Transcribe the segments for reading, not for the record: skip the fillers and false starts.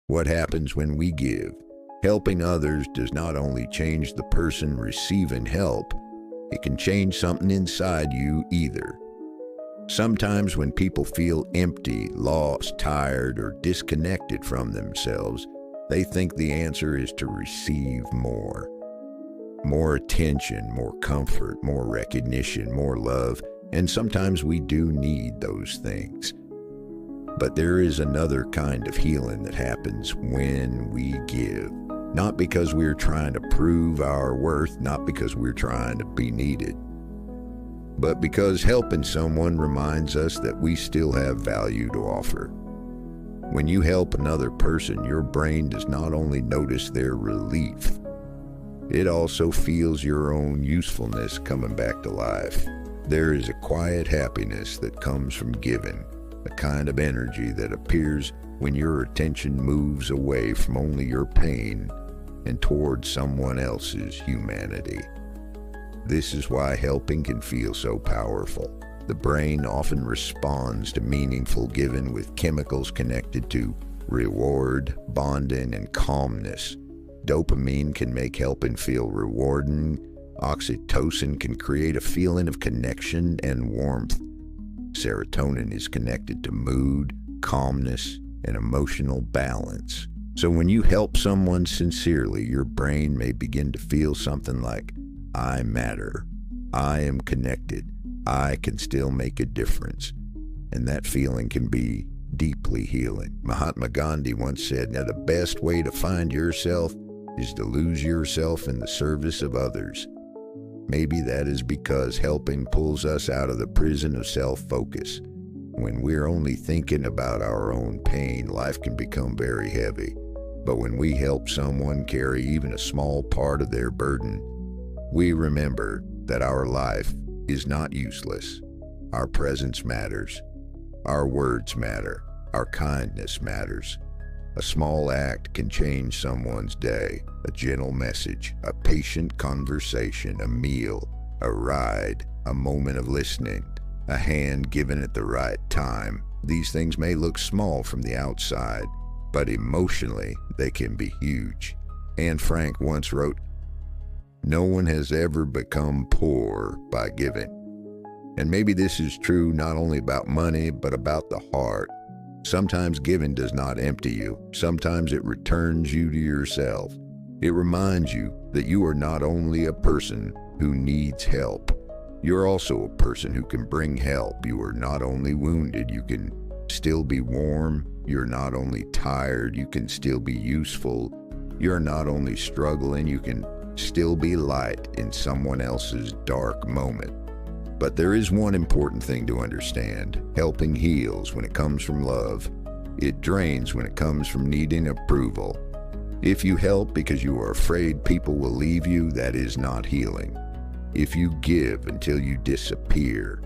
What happens when we give? Helping others does not only change the person receiving help, it can change something inside you either. Sometimes when people feel empty, lost, tired, or disconnected from themselves, they think the answer is to receive more. More attention, more comfort, more recognition, more love, and sometimes we do need those things. But there is another kind of healing that happens when we give. Not because we're trying to prove our worth, not because we're trying to be needed, but because helping someone reminds us that we still have value to offer. When you help another person, your brain does not only notice their relief, it also feels your own usefulness coming back to life. There is a quiet happiness that comes from giving, a kind of energy that appears when your attention moves away from only your pain and towards someone else's humanity. This is why helping can feel so powerful. The brain often responds to meaningful giving with chemicals connected to reward, bonding, and calmness. Dopamine can make helping feel rewarding. Oxytocin can create a feeling of connection and warmth. Serotonin is connected to mood, calmness, and emotional balance. So when you help someone sincerely, your brain may begin to feel something like, I matter, I am connected, I can still make a difference. And that feeling can be deeply healing. Mahatma Gandhi once said, now the best way to find yourself is to lose yourself in the service of others. Maybe that is because helping pulls us out of the prison of self-focus. When we're only thinking about our own pain, life can become very heavy. But when we help someone carry even a small part of their burden, we remember that our life is not useless. Our presence matters. Our words matter. Our kindness matters. A small act can change someone's day. A gentle message, a patient conversation, a meal, a ride, a moment of listening, a hand given at the right time. These things may look small from the outside, but emotionally they can be huge. Anne Frank once wrote, no one has ever become poor by giving. And maybe this is true not only about money, but about the heart. Sometimes giving does not empty you. Sometimes it returns you to yourself. It reminds you that you are not only a person who needs help, you're also a person who can bring help. You are not only wounded, you can still be warm. You're not only tired, you can still be useful. You're not only struggling, you can still be light in someone else's dark moment. But there is one important thing to understand. Helping heals when it comes from love. It drains when it comes from needing approval. If you help because you are afraid people will leave you, that is not healing. If you give until you disappear,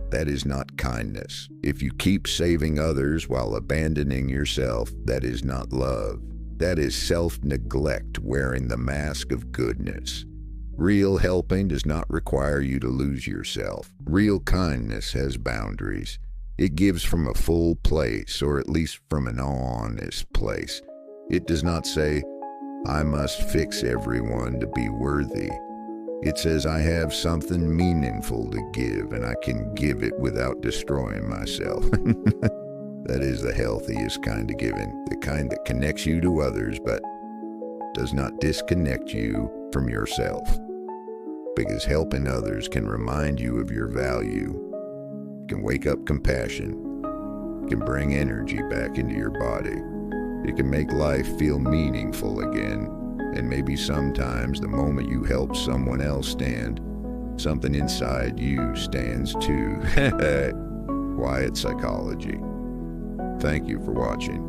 that is not kindness. If you keep saving others while abandoning yourself, that is not love. That is self-neglect wearing the mask of goodness. Real helping does not require you to lose yourself. Real kindness has boundaries. It gives from a full place, or at least from an honest place. It does not say, I must fix everyone to be worthy. It says, I have something meaningful to give, and I can give it without destroying myself. That is the healthiest kind of giving, the kind that connects you to others, but does not disconnect you from yourself. Because helping others can remind you of your value, can wake up compassion, can bring energy back into your body. It can make life feel meaningful again. And maybe sometimes the moment you help someone else stand, something inside you stands too. Quiet psychology. Thank you for watching.